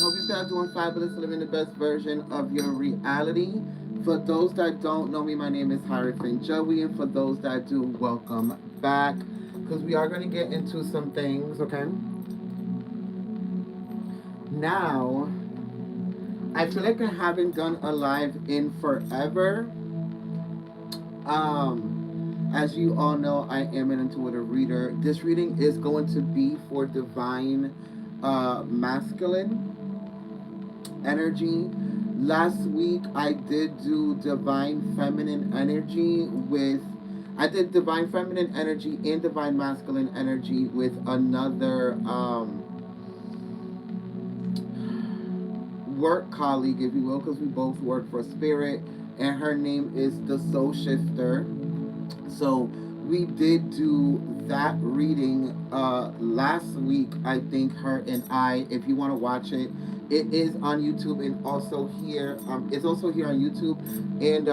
hope you guys are doing fabulous, living the best version of your reality. For those that don't know me, my name is Hierophant Joey, and for those that do, welcome back. Because we are going to get into some things, okay? Now, I feel like I haven't done a live in forever. As you all know, I am an intuitive reader. This reading is going to be for divine masculine energy. Last week I did do divine feminine energy with I did divine feminine energy and divine masculine energy with another work colleague, if you will, because we both work for Spirit, and her name is the Soul Shifter. So we did do that reading last week. I think her and I. If you want to watch it, it is on YouTube and also here. It's also here on YouTube and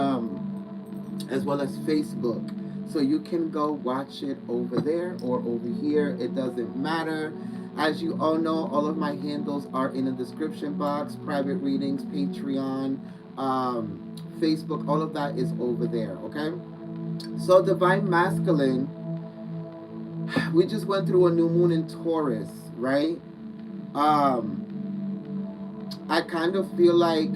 as well as Facebook. So you can go watch it over there or over here. It doesn't matter. As you all know, all of my handles are in the description box. Private readings, Patreon, Facebook, all of that is over there. Okay. So divine masculine, we just went through a new moon in Taurus, right? I kind of feel like,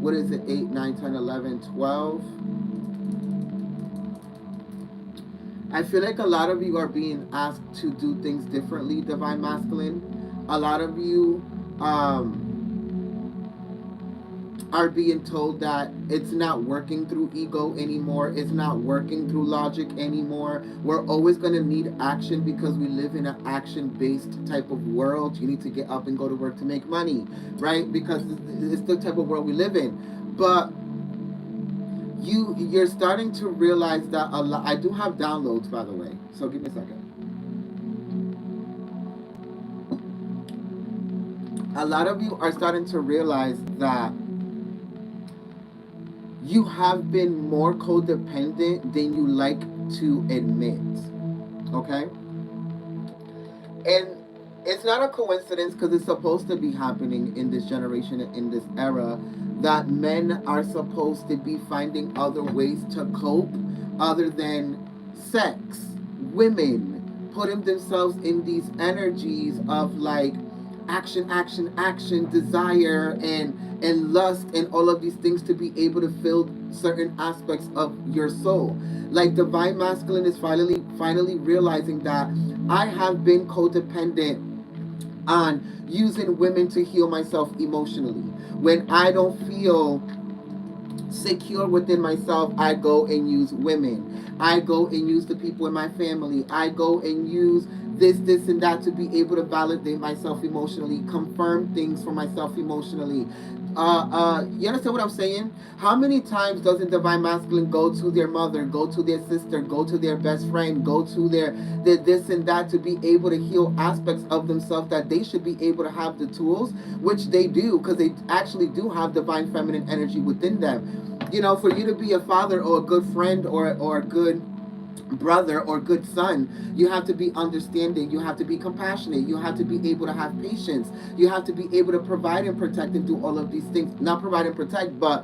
what is it, 8, 9, 10, 11, 12? I feel like a lot of you are being asked to do things differently, divine masculine. A lot of you are being told that it's not working through ego anymore. It's not working through logic anymore. We're always going to need action because we live in an action-based type of world. You need to get up and go to work to make money, right? Because it's the type of world we live in. But you're starting to realize that a lot. I do have downloads, by the way. So give me a second. A lot of you are starting to realize that you have been more codependent than you like to admit. Okay? And it's not a coincidence because it's supposed to be happening in this generation, in this era, that men are supposed to be finding other ways to cope other than sex. Women putting themselves in these energies of like action, action, action, desire, and lust, and all of these things to be able to fill certain aspects of your soul. Like divine masculine is finally realizing that I have been codependent on using women to heal myself emotionally. When I don't feel secure within myself, I go and use women. I go and use the people in my family. I go and use this, and that to be able to validate myself emotionally, confirm things for myself emotionally. You understand what I'm saying? How many times doesn't divine masculine go to their mother, go to their sister, go to their best friend, go to their this and that to be able to heal aspects of themselves that they should be able to have the tools, which they do because they actually do have divine feminine energy within them. You know, for you to be a father or a good friend or a good brother or good son, you have to be understanding, you have to be compassionate, you have to be able to have patience, you have to be able to provide and protect and do all of these things. Not provide and protect, but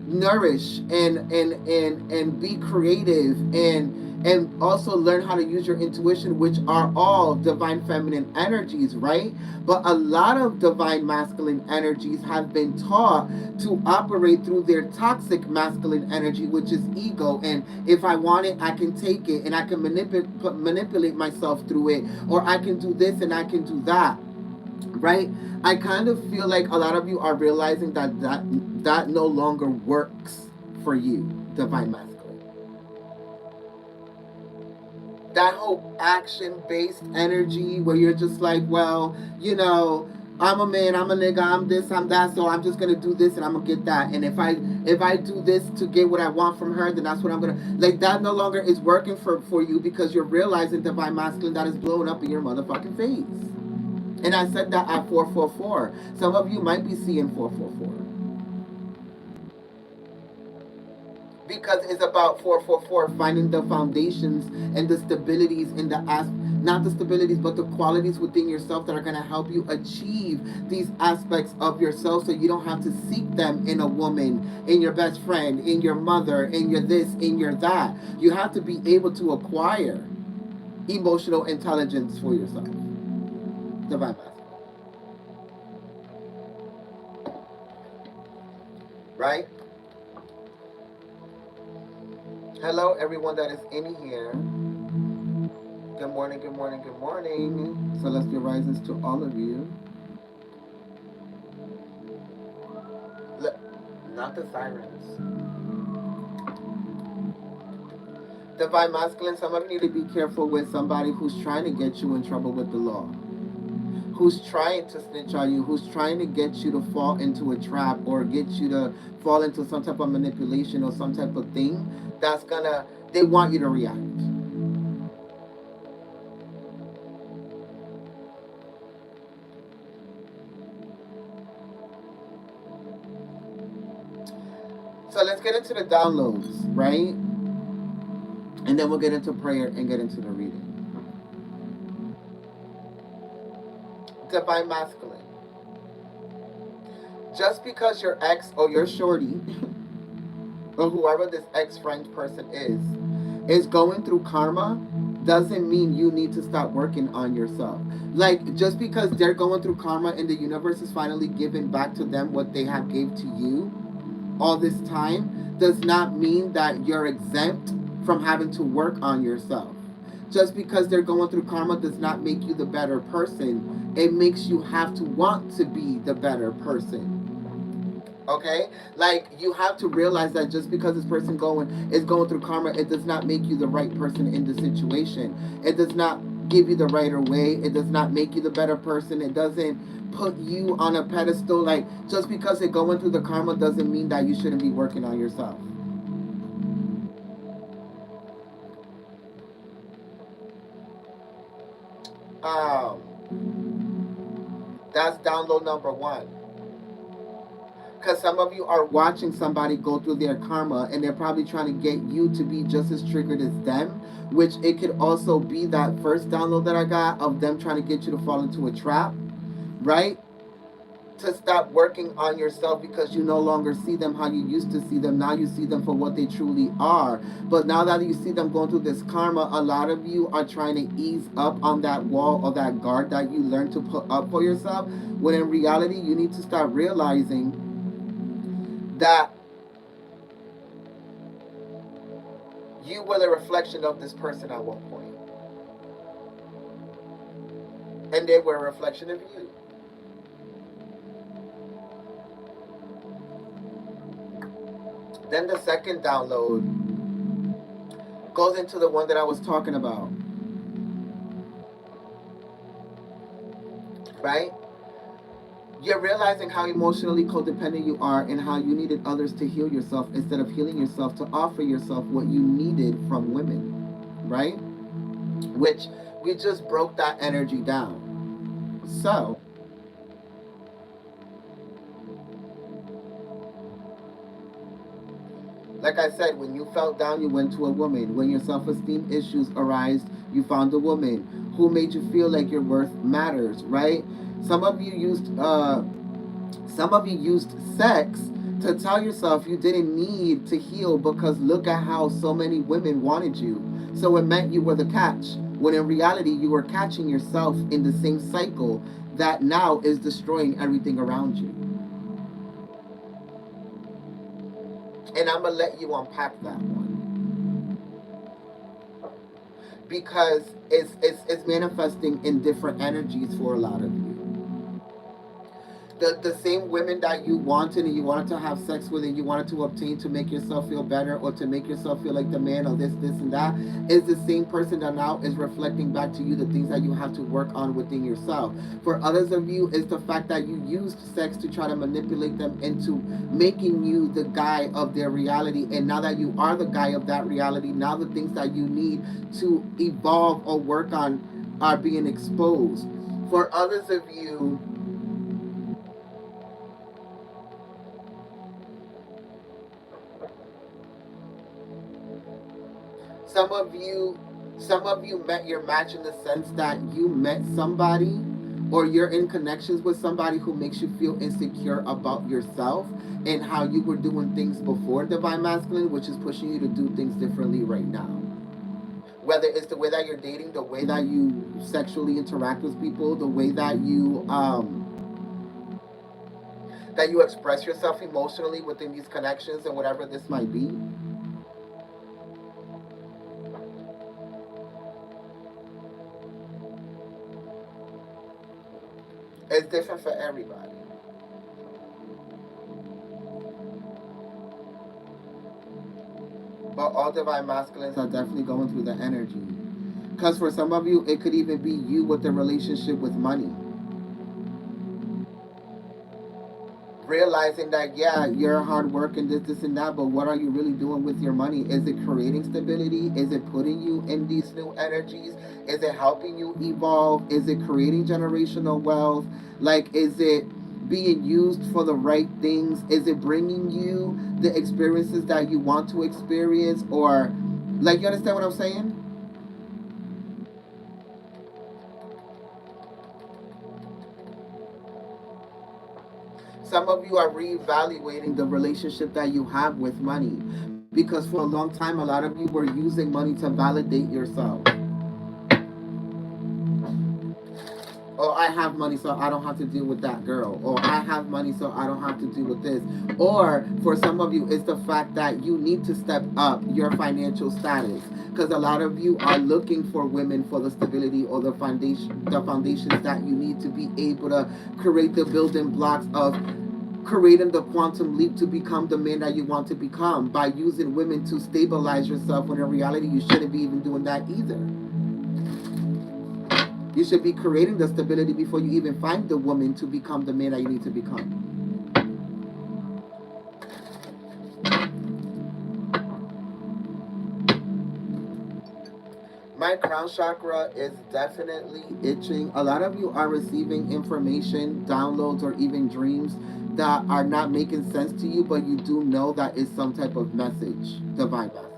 nourish and be creative and also learn how to use your intuition, which are all divine feminine energies, right? But a lot of divine masculine energies have been taught to operate through their toxic masculine energy, which is ego. And if I want it, I can take it and I can manipulate myself through it, or I can do this and I can do that, right? I kind of feel like a lot of you are realizing that no longer works for you, divine masculine. That whole action-based energy where you're just like, well, you know, I'm a man, I'm a nigga, I'm this, I'm that, so I'm just gonna do this and I'm gonna get that. And if I do this to get what I want from her, then that's what I'm gonna like. That no longer is working for you because you're realizing divine masculine that is blowing up in your motherfucking face. And I said that at 444. Some of you might be seeing 444. because it's about 444 finding the foundations and the stabilities in the not the stabilities but the qualities within yourself that are going to help you achieve these aspects of yourself, so you don't have to seek them in a woman, in your best friend, in your mother, in your this, in your that. You have to be able to acquire emotional intelligence for yourself. Divine Master. Right? Hello, everyone that is in here. Good morning, good morning, good morning. Celestial rises to all of you. Look, not the sirens. Divine Masculine, some of you need to be careful with somebody who's trying to get you in trouble with the law, who's trying to snitch on you, who's trying to get you to fall into a trap or get you to fall into some type of manipulation or some type of thing that's gonna, they want you to react. So let's get into the downloads, right? And then we'll get into prayer and get into the reading. Divine Masculine. Just because your ex or your shorty or whoever this ex-friend person is going through karma doesn't mean you need to stop working on yourself. Like, just because they're going through karma and the universe is finally giving back to them what they have gave to you all this time does not mean that you're exempt from having to work on yourself. Just because they're going through karma does not make you the better person. It makes you have to want to be the better person. Okay, like, you have to realize that just because this person is going through karma, it does not make you the right person in the situation. It does not give you the right way. It does not make you the better person. It doesn't put you on a pedestal. Like, just because they're going through the karma doesn't mean that you shouldn't be working on yourself. um that's download number one. Because some of you are watching somebody go through their karma and they're probably trying to get you to be just as triggered as them, which it could also be that first download that I got of them trying to get you to fall into a trap, right? To stop working on yourself because you no longer see them how you used to see them. Now you see them for what they truly are. But now that you see them going through this karma, a lot of you are trying to ease up on that wall or that guard that you learned to put up for yourself, when in reality you need to start realizing that you were the reflection of this person at one point, and they were a reflection of you. Then the second download goes into the one that I was talking about, right? You're realizing how emotionally codependent you are and how you needed others to heal yourself instead of healing yourself to offer yourself what you needed from women, right? Which we just broke that energy down. So, like I said, when you felt down, you went to a woman. When your self-esteem issues arise, you found a woman who made you feel like your worth matters, right? Some of you used sex to tell yourself you didn't need to heal because look at how so many women wanted you. So it meant you were the catch. When in reality, you were catching yourself in the same cycle that now is destroying everything around you. And I'm going to let you unpack that one. Because it's manifesting in different energies for a lot of you. The same women that you wanted and you wanted to have sex with and you wanted to obtain to make yourself feel better or to make yourself feel like the man or this and that is the same person that now is reflecting back to you the things that you have to work on within yourself. For others of you, it's the fact that you used sex to try to manipulate them into making you the guy of their reality, and now that you are the guy of that reality, now the things that you need to evolve or work on are being exposed. For others of you, Some of you, some of you met your match in the sense that you met somebody or you're in connections with somebody who makes you feel insecure about yourself and how you were doing things before divine masculine, which is pushing you to do things differently right now. Whether it's the way that you're dating, the way that you sexually interact with people, the way that you express yourself emotionally within these connections and whatever this might be, it's different for everybody. But all divine masculines are definitely going through the energy. Because for some of you, it could even be you with the relationship with money. Realizing that, yeah, you're hard work and this, and that, but what are you really doing with your money? Is it creating stability? Is it putting you in these new energies? Is it helping you evolve? Is it creating generational wealth? Like, is it being used for the right things? Is it bringing you the experiences that you want to experience? Or, like, you understand what I'm saying? Some of you are reevaluating the relationship that you have with money because for a long time, a lot of you were using money to validate yourself. Or I have money so I don't have to deal with that girl. Or I have money so I don't have to deal with this. Or for some of you, it's the fact that you need to step up your financial status. Because a lot of you are looking for women for the stability or the foundations that you need to be able to create the building blocks of creating the quantum leap to become the man that you want to become by using women to stabilize yourself when in reality you shouldn't be even doing that either. You should be creating the stability before you even find the woman to become the man that you need to become. My crown chakra is definitely itching. A lot of you are receiving information, downloads, or even dreams that are not making sense to you, but you do know that it's some type of message, divine message.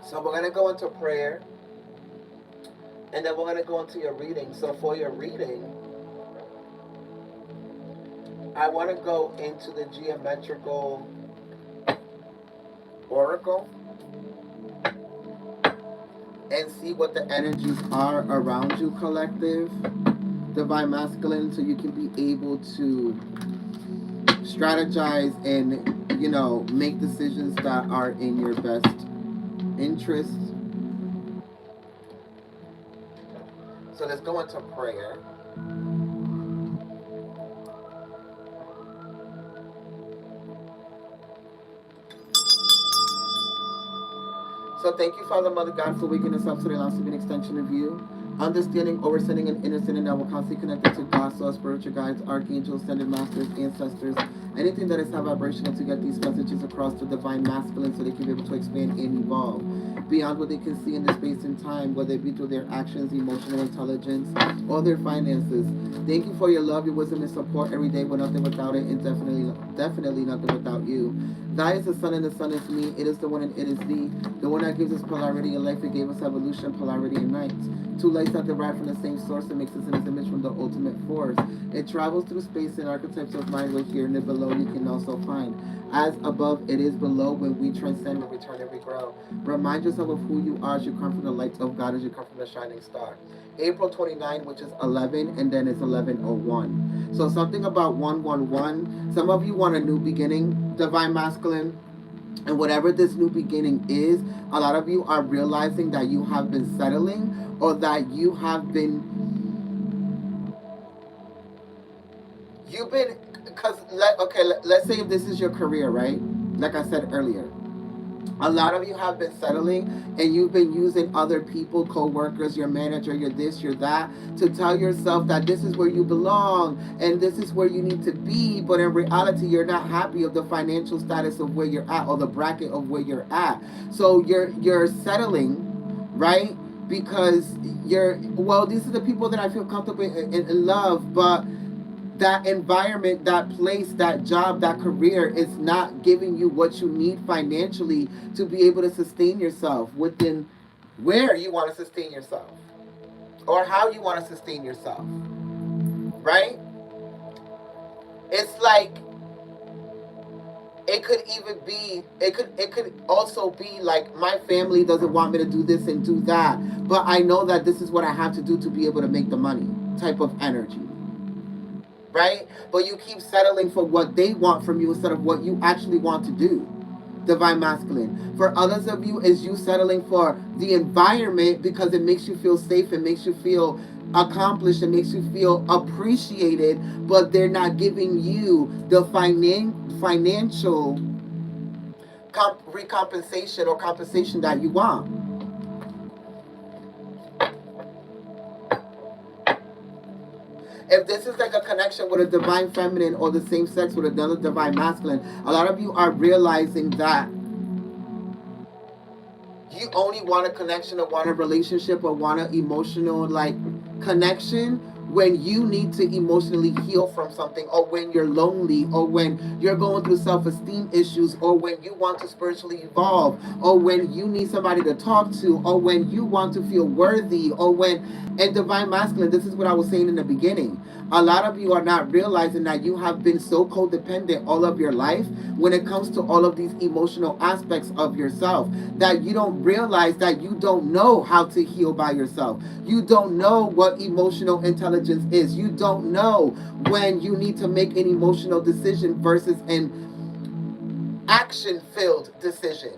So we're gonna go into prayer, and then we're gonna go into your reading. So for your reading, I want to go into the geometrical oracle and see what the energies are around you, collective, divine masculine, so you can be able to strategize and, make decisions that are in your best interest. So let's go into prayer. So thank you, Father, Mother God, for waking us up today, last to be an extension of you. Understanding, overstanding, and understanding that we're constantly connected to God, so our spiritual guides, archangels, ascended masters, ancestors, anything that is high vibrational to get these messages across to divine masculine so they can be able to expand and evolve beyond what they can see in the space and time, whether it be through their actions, emotional intelligence, or their finances. Thank you for your love, your wisdom, and support every day. We're nothing without it, and definitely nothing without you. Thy is the sun, and the sun is me. It is the one, and it is thee. The one that gives us polarity in life, it gave us evolution, polarity in night. Two lights that derive from the same source and makes us in its image from the ultimate force. It travels through space and archetypes of mind we're here, and it below you can also find. As above, it is below when we transcend, when we turn and we grow. Remind yourself of who you are as you come from the light of God, as you come from the shining star. April 29, which is 11, and then it's 11:01. So something about 111. Some of you want a new beginning, divine masculine. And whatever this new beginning is, a lot of you are realizing that you have been settling or that you've been, because, okay, let's say if this is your career, right? Like I said earlier. A lot of you have been settling and you've been using other people, co-workers, your manager, your this, your that, to tell yourself that this is where you belong and this is where you need to be, but in reality you're not happy of the financial status of where you're at or the bracket of where you're at. So you're settling, right? Because you're, well, these are the people that I feel comfortable in love, but that environment, that place, that job, that career is not giving you what you need financially to be able to sustain yourself within where you want to sustain yourself or how you want to sustain yourself, right? It's like it could even be, it could also be like my family doesn't want me to do this and do that, but I know that this is what I have to do to be able to make the money type of energy, right? But you keep settling for what they want from you instead of what you actually want to do. Divine masculine. For others of you, is you settling for the environment because it makes you feel safe, it makes you feel accomplished, it makes you feel appreciated, but they're not giving you the financial recompensation or compensation that you want. If this is like a connection with a divine feminine or the same sex with another divine masculine, a lot of you are realizing that you only want a connection or want a relationship or want an emotional like connection when you need to emotionally heal from something, or when you're lonely, or when you're going through self-esteem issues, or when you want to spiritually evolve, or when you need somebody to talk to, or when you want to feel worthy, or when, and divine masculine, this is what I was saying in the beginning, a lot of you are not realizing that you have been so codependent all of your life when it comes to all of these emotional aspects of yourself, that you don't realize that you don't know how to heal by yourself. You don't know what emotional intelligence is. You don't know when you need to make an emotional decision versus an action filled decision.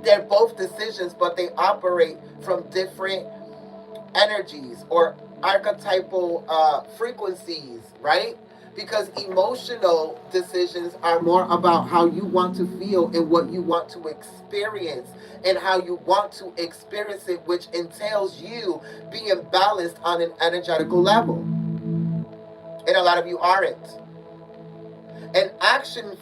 They're both decisions, but they operate from different energies or archetypal frequencies, right? Because emotional decisions are more about how you want to feel and what you want to experience and how you want to experience it, which entails you being balanced on an energetical level. And a lot of you aren't. An action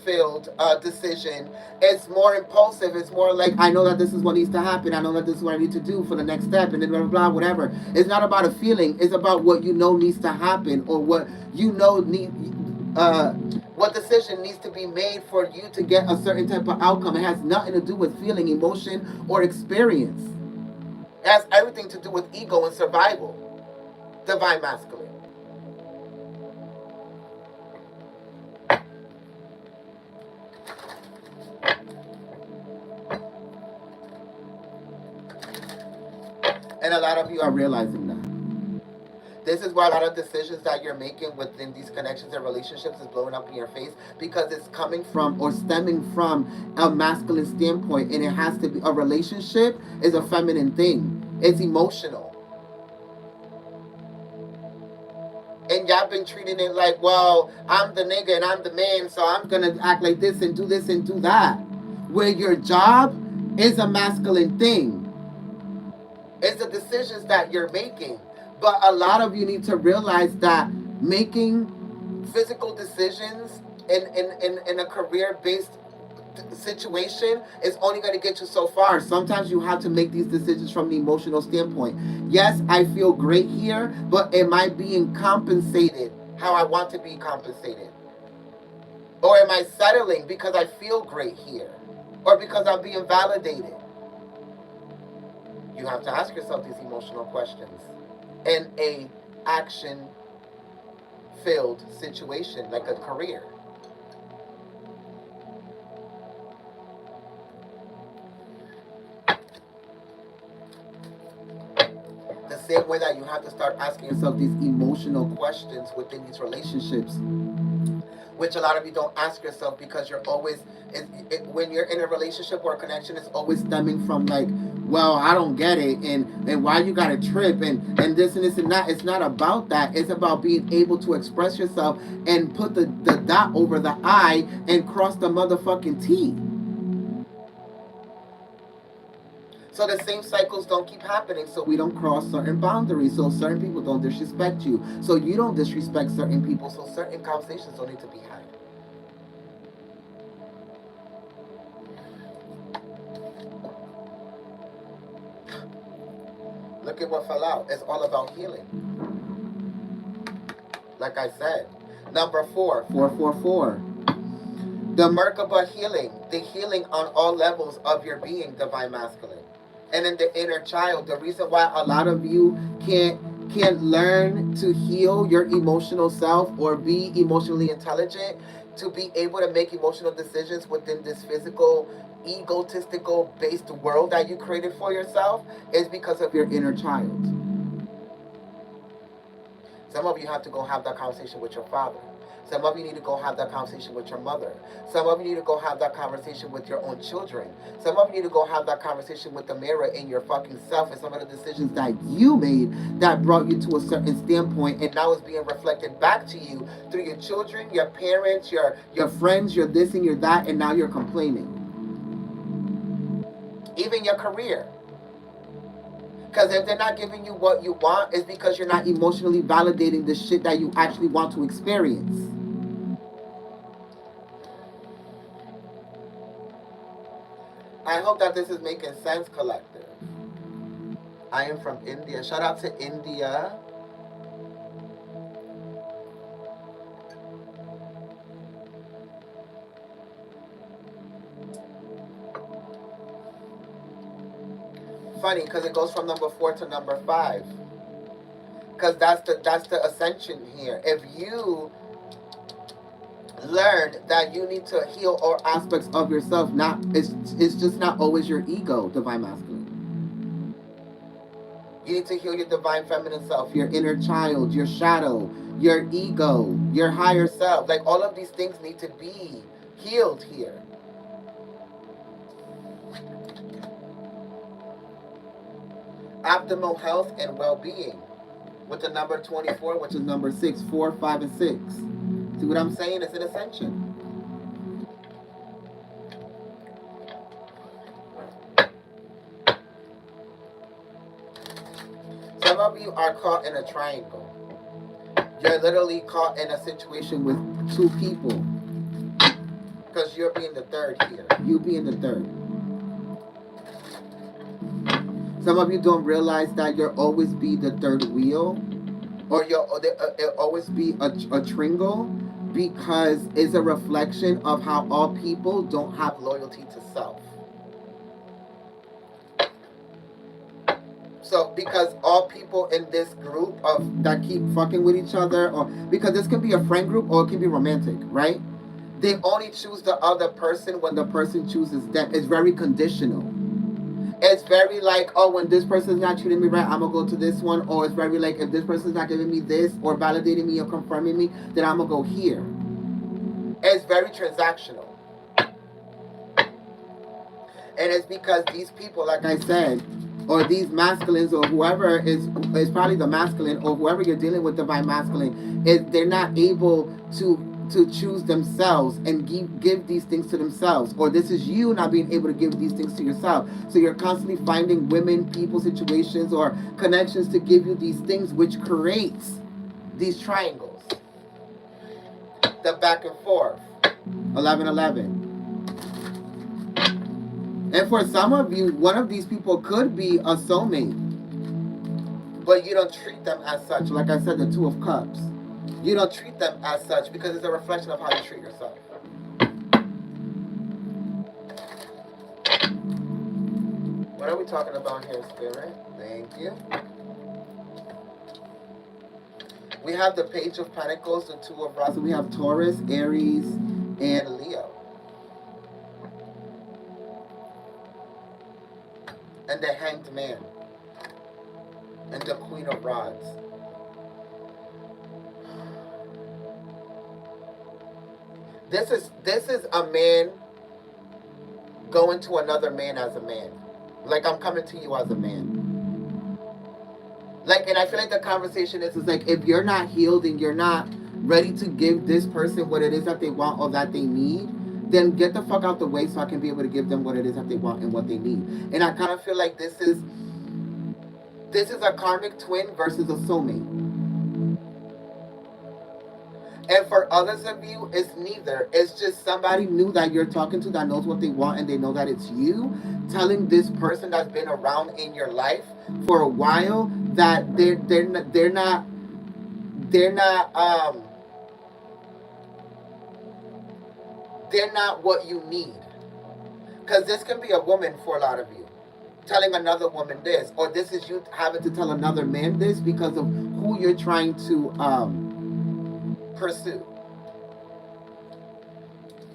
filled decision is more impulsive. It's more like, I know that this is what needs to happen, I know that this is what I need to do for the next step, and then blah blah blah, whatever. It's not about a feeling, it's about what you know needs to happen, or what you know need what decision needs to be made for you to get a certain type of outcome. It has nothing to do with feeling, emotion, or experience. It has everything to do with ego and survival. Divine masculine. And a lot of you are realizing that. This is why a lot of decisions that you're making within these connections and relationships is blowing up in your face, because it's coming from or stemming from a masculine standpoint, and it has to be, a relationship is a feminine thing. It's emotional. And y'all been treating it like, well, I'm the nigga and I'm the man, so I'm gonna act like this and do that. Where your job is a masculine thing. It's the decisions that you're making. But a lot of you need to realize that making physical decisions in a career based situation is only going to get you so far. Sometimes you have to make these decisions from the emotional standpoint. Yes, I feel great here, but am I being compensated how I want to be compensated? Or am I settling because I feel great here? Or because I'm being validated? You have to ask yourself these emotional questions in a action filled situation like a career. The same way that you have to start asking yourself these emotional questions within these relationships, which a lot of you don't ask yourself because you're always, when you're in a relationship or a connection, it's always stemming from like well, I don't get it, and why you gotta trip, and this and this and that. It's not about that. It's about being able to express yourself and put the dot over the I and cross the motherfucking T. So the same cycles don't keep happening, so we don't cross certain boundaries, so certain people don't disrespect you, so you don't disrespect certain people, so certain conversations don't need to be had. Look at what fell out. It's all about healing. Like I said. Number 4, 444. The Merkaba healing. The healing on all levels of your being, divine masculine. And in the inner child, the reason why a lot of you can't learn to heal your emotional self or be emotionally intelligent, to be able to make emotional decisions within this physical, egotistical based world that you created for yourself, is because of your inner child. Some of you have to go have that conversation with your father. Some of you need to go have that conversation with your mother. Some of you need to go have that conversation with your own children. Some of you need to go have that conversation with the mirror in your fucking self and some of the decisions that you made that brought you to a certain standpoint, and now it's being reflected back to you through your children, your parents, your friends, your this and your that, and now you're complaining. Even your career. Because if they're not giving you what you want, it's because you're not emotionally validating the shit that you actually want to experience. I hope that this is making sense, collective. I am from India. Shout out to India. Funny, because it goes from number 4 to number 5. Because that's the ascension here. If you learn that you need to heal all aspects of yourself, not it's just not always your ego, divine masculine. You need to heal your divine feminine self, your inner child, your shadow, your ego, your higher self. Like all of these things need to be healed here. Optimal health and well-being with the number 24, which is number 6, 4, 5, and 6. See what I'm saying? It's an ascension. Some of you are caught in a triangle. You're literally caught in a situation with two people. Because you're being the third here. You being the third. Some of you don't realize that you'll always be the third wheel. Or you'll always be a tringle. Because it's a reflection of how all people don't have loyalty to self. So because all people in this group of that keep fucking with each other, or because this can be a friend group or it can be romantic, right? They only choose the other person when the person chooses them. It's very conditional. It's very like, oh, when this person's not treating me right, I'm gonna go to this one. Or it's very like, if this person's not giving me this or validating me or confirming me, then I'm gonna go here. It's very transactional. And it's because these people, like I said, or these masculines or whoever is probably the masculine or whoever you're dealing with, divine masculine, is they're not able to choose themselves and give these things to themselves, or this is you not being able to give these things to yourself. So you're constantly finding women, people, situations, or connections to give you these things, which creates these triangles, the back and forth, 11-11. And for some of you, one of these people could be a soulmate, but you don't treat them as such. Like I said, the 2 of Cups. You don't treat them as such because it's a reflection of how you treat yourself. What are we talking about here, Spirit? Thank you. We have the Page of Pentacles, the 2 of Rods. We have Taurus, Aries, and Leo. And the Hanged Man. And the Queen of Rods. This is a man going to another man as a man. Like I'm coming to you as a man. Like, and I feel like the conversation is like, if you're not healed and you're not ready to give this person what it is that they want or that they need, then get the fuck out the way so I can be able to give them what it is that they want and what they need. And I kind of feel like this is a karmic twin versus a soulmate. And for others of you, it's neither. It's just somebody new that you're talking to that knows what they want and they know that it's you, telling this person that's been around in your life for a while that they're not they're not what you need. Because this can be a woman for a lot of you telling another woman this, or this is you having to tell another man this because of who you're trying to pursue.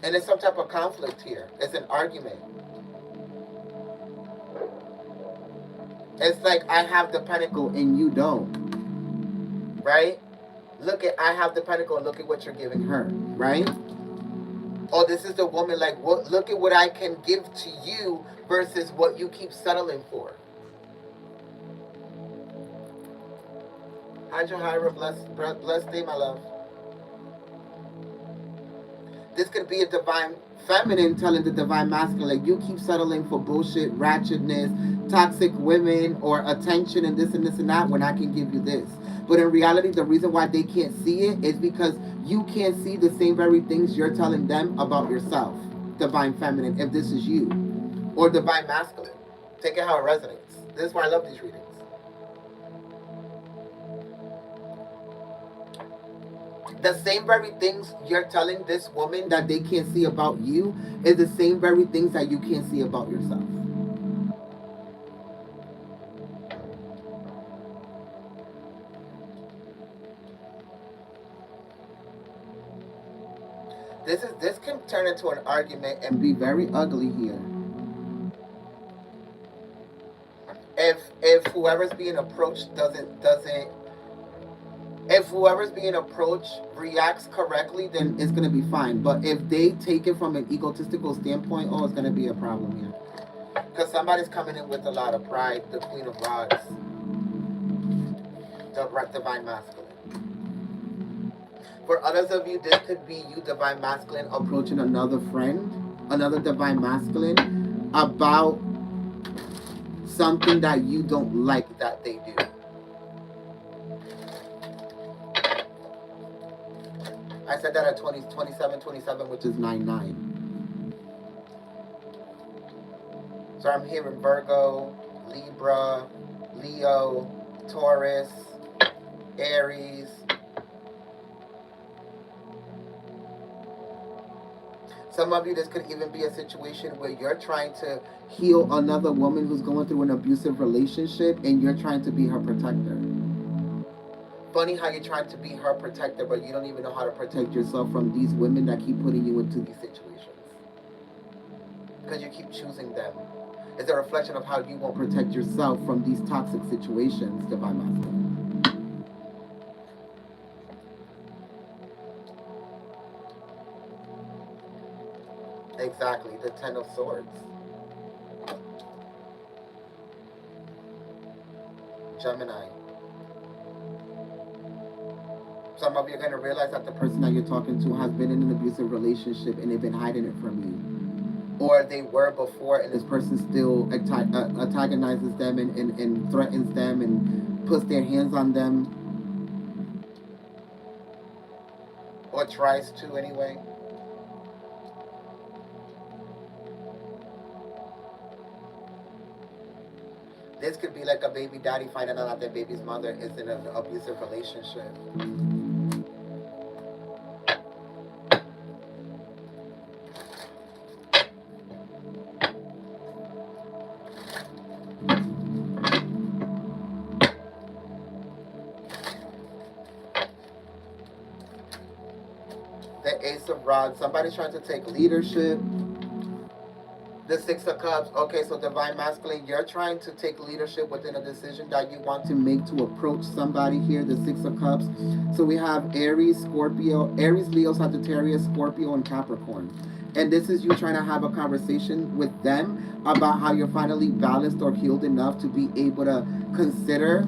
And it's some type of conflict here. It's an argument. It's like I have the pentacle and you don't. Right? Look at I have the pentacle and look at what you're giving her. Right? Oh, this is the woman like what look at what I can give to you versus what you keep settling for. Hi Jahira, blessed day, my love. This could be a divine feminine telling the divine masculine, like, you keep settling for bullshit, ratchetness, toxic women, or attention and this and this and that when I can give you this. But in reality, the reason why they can't see it is because you can't see the same very things you're telling them about yourself, divine feminine, if this is you. Or divine masculine. Take it how it resonates. This is why I love these readings. The same very things you're telling this woman that they can't see about you is the same very things that you can't see about yourself. This can turn into an argument and be very ugly here. If whoever's being approached doesn't if whoever's being approached reacts correctly, then it's going to be fine. But if they take it from an egotistical standpoint, oh, it's going to be a problem here. Because somebody's coming in with a lot of pride, the Queen of Rods, the Divine Masculine. For others of you, this could be you, Divine Masculine, approaching another friend, another Divine Masculine, about something that you don't like that they do. I said that at 27, which is 9-9. So I'm hearing Virgo, Libra, Leo, Taurus, Aries. Some of you, this could even be a situation where you're trying to heal another woman who's going through an abusive relationship and you're trying to be her protector. Funny how you're trying to be her protector, but you don't even know how to protect yourself from these women that keep putting you into these situations. Because you keep choosing them. It's a reflection of how you won't protect yourself from these toxic situations, Divine Masculine. Exactly, the Ten of Swords. Gemini. Some of you are going to realize that the person that you're talking to has been in an abusive relationship and they've been hiding it from you. Or they were before and this person still antagonizes them and threatens them and puts their hands on them. Or tries to anyway. This could be like a baby daddy finding out that their baby's mother is in an abusive relationship. The Ace of Rods. Somebody's trying to take leadership. The Six of Cups. Okay, so Divine Masculine, you're trying to take leadership within a decision that you want to make to approach somebody here, the Six of Cups. So we have Aries, Scorpio, Aries, Leo, Sagittarius, Scorpio, and Capricorn. And this is you trying to have a conversation with them about how you're finally balanced or healed enough to be able to consider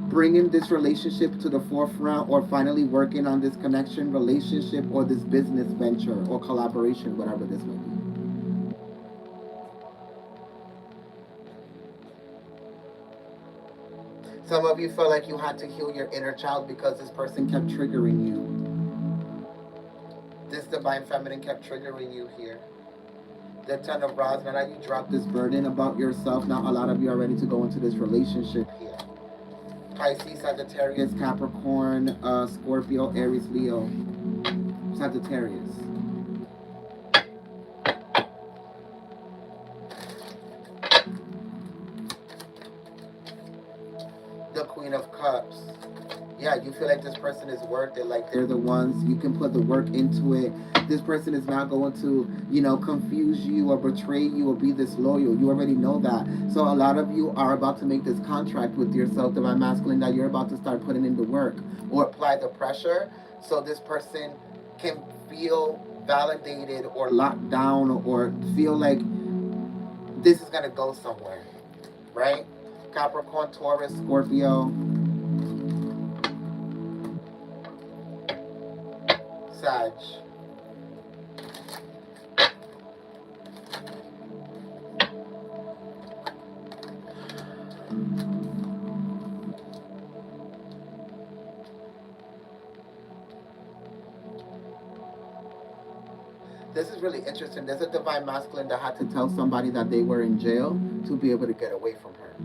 bringing this relationship to the forefront, or finally working on this connection, relationship, or this business venture or collaboration, whatever this may be. Some of you felt like you had to heal your inner child because this person kept triggering you. This divine feminine kept triggering you here. The Ten of Rods, now that you drop this burden about yourself, now a lot of you are ready to go into this relationship here. Pisces, Sagittarius, Capricorn, Scorpio, Aries, Leo, Sagittarius. The Queen of Cups. Yeah, you feel like this person is worth it, like they're the ones, you can put the work into it. This person is not going to, confuse you or betray you or be disloyal. You already know that. So a lot of you are about to make this contract with yourself, divine masculine, that you're about to start putting in the work or apply the pressure so this person can feel validated or locked down or feel like this is going to go somewhere, right? Capricorn, Taurus, Scorpio, Sag. This is really interesting. There's a divine masculine that had to tell somebody that they were in jail to be able to get away from her.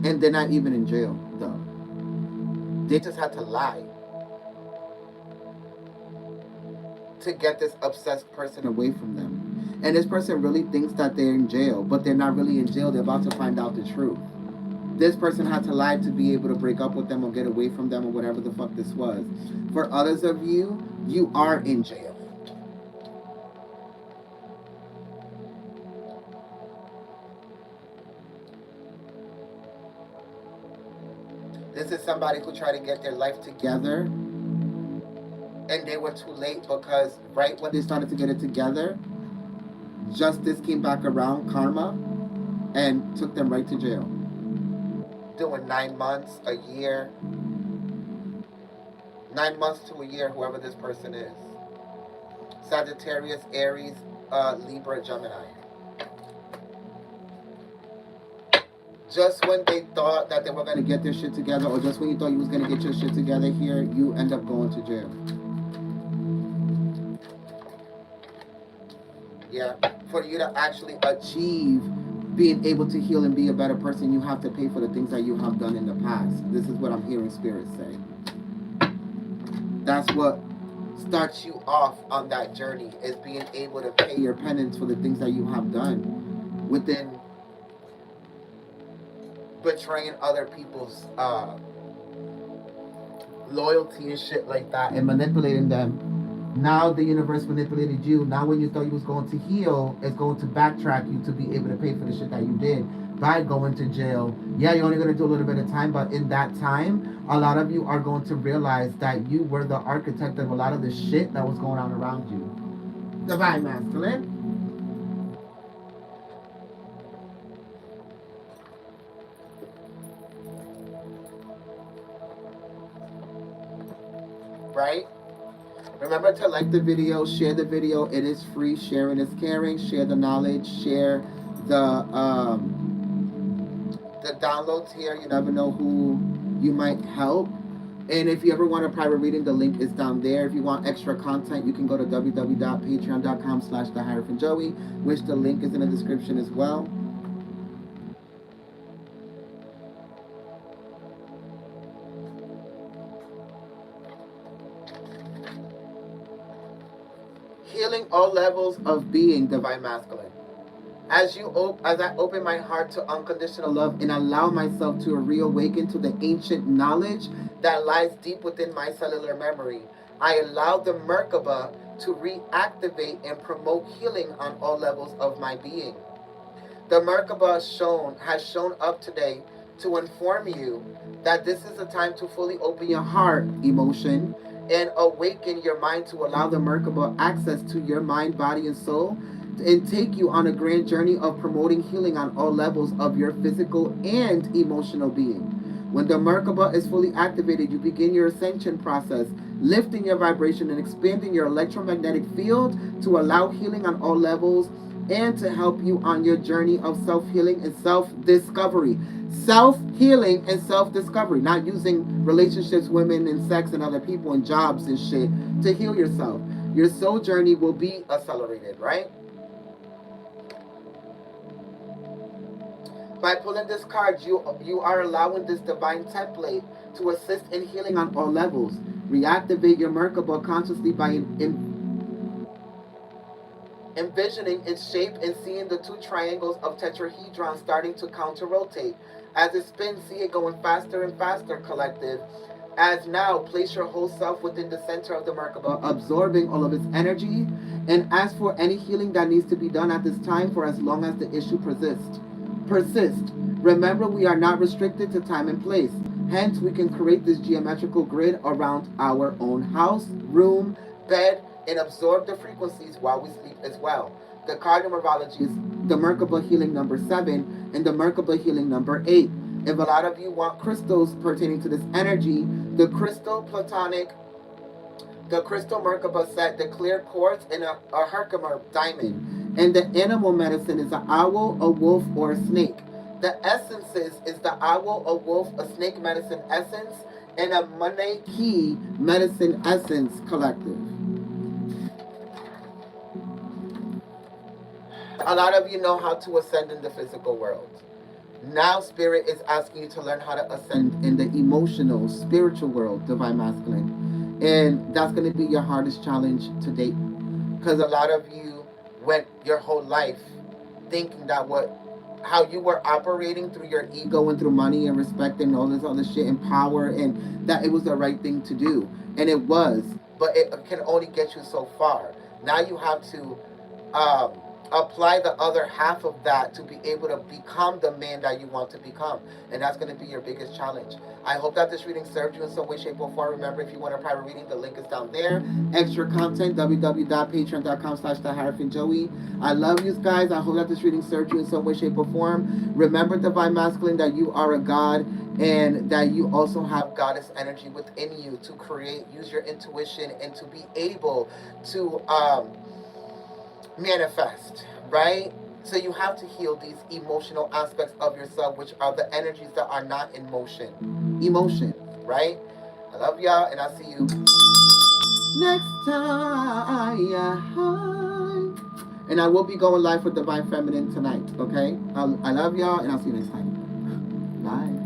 And they're not even in jail, though. They just had to lie to get this obsessed person away from them. And this person really thinks that they're in jail, but they're not really in jail. They're about to find out the truth. This person had to lie to be able to break up with them or get away from them or whatever the fuck this was. For others of you, you are in jail. This is somebody who tried to get their life together and they were too late because right when they started to get it together, justice came back around, karma, and took them right to jail. Doing 9 months, a year, 9 months to a year, whoever this person is. Sagittarius, Aries, Libra, Gemini. Just when they thought that they were going to get their shit together, or just when you thought you was going to get your shit together here, you end up going to jail. Yeah. For you to actually achieve being able to heal and be a better person, you have to pay for the things that you have done in the past. This is what I'm hearing Spirit say. That's what starts you off on that journey, is being able to pay your penance for the things that you have done within betraying other people's loyalty and shit like that and manipulating them. Now the universe manipulated you. Now when you thought you was going to heal, it's going to backtrack you to be able to pay for the shit that you did by going to jail. Yeah, you're only going to do a little bit of time, but in that time, a lot of you are going to realize that you were the architect of a lot of the shit that was going on around you. Divine masculine. Right? Remember to like the video, share the video. It is free. Sharing is caring. Share the knowledge. Share the downloads here. You never know who you might help. And if you ever want a private reading, the link is down there. If you want extra content, you can go to www.patreon.com/the-joey, which the link is in the description as well. Healing all levels of being, divine masculine. As I open my heart to unconditional love and allow myself to reawaken to the ancient knowledge that lies deep within my cellular memory, I allow the Merkaba to reactivate and promote healing on all levels of my being. The Merkaba has shown up today to inform you that this is a time to fully open your heart, emotion, and awaken your mind to allow the Merkaba access to your mind, body, and soul, and take you on a grand journey of promoting healing on all levels of your physical and emotional being. When the Merkaba is fully activated, you begin your ascension process, lifting your vibration and expanding your electromagnetic field to allow healing on all levels and to help you on your journey of self healing and self discovery. Self healing and self discovery, not using relationships, women, and sex, and other people, and jobs and shit to heal yourself. Your soul journey will be accelerated, right? By pulling this card, you are allowing this divine template to assist in healing on all levels. Reactivate your Merkaba consciously by envisioning its shape and seeing the two triangles of tetrahedron starting to counter rotate. As it spins, see it going faster and faster, collective. As now, place your whole self within the center of the Merkaba, absorbing all of its energy. And as for any healing that needs to be done at this time, for as long as the issue persists. Persist. Remember, we are not restricted to time and place. Hence, we can create this geometrical grid around our own house, room, bed, and absorb the frequencies while we sleep as well. The card numerology is the Merkaba healing number 7 and the Merkaba healing number 8. If a lot of you want crystals pertaining to this energy, the crystal Merkaba set, the clear quartz, and a Herkimer diamond. And the animal medicine is an owl, a wolf, or a snake. The essences is the owl, a wolf, a snake medicine essence, and a Money Key medicine essence collective. A lot of you know how to ascend in the physical world. Now, Spirit is asking you to learn how to ascend in the emotional, spiritual world, Divine Masculine. And that's going to be your hardest challenge to date. Because a lot of you went your whole life thinking that how you were operating through your ego and through money and respect and all this other shit and power, and that it was the right thing to do. And it was. But it can only get you so far. Now you have to um, apply the other half of that to be able to become the man that you want to become. And that's going to be your biggest challenge. I hope that this reading served you in some way, shape, or form. Remember, if you want a private reading, the link is down there. Extra content, www.patreon.com/thehyphenjoey. I love you guys. I hope that this reading served you in some way, shape, or form. Remember, Divine Masculine, that you are a God and that you also have goddess energy within you to create, use your intuition, and to be able to manifest, right? So you have to heal these emotional aspects of yourself, which are the energies that are not in motion. Emotion, right? I love y'all, and I'll see you next time. And I will be going live with Divine Feminine tonight, okay? I love y'all, and I'll see you next time. Bye.